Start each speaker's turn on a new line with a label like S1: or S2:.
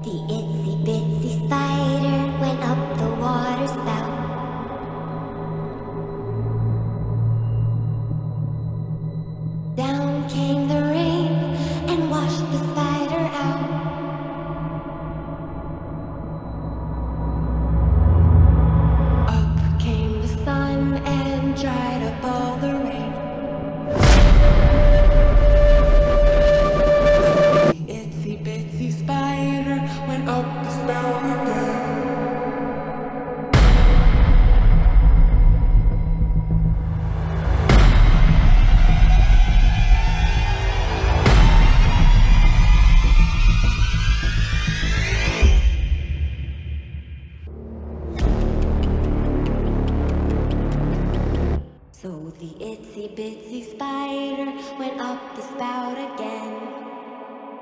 S1: The itsy bitsy spider went up the water spout. Down came the rain and washed the spider out. Up came the sun and dried up all the rain. The itsy bitsy spider went up the spout again. So the itsy bitsy spider went up the spout again.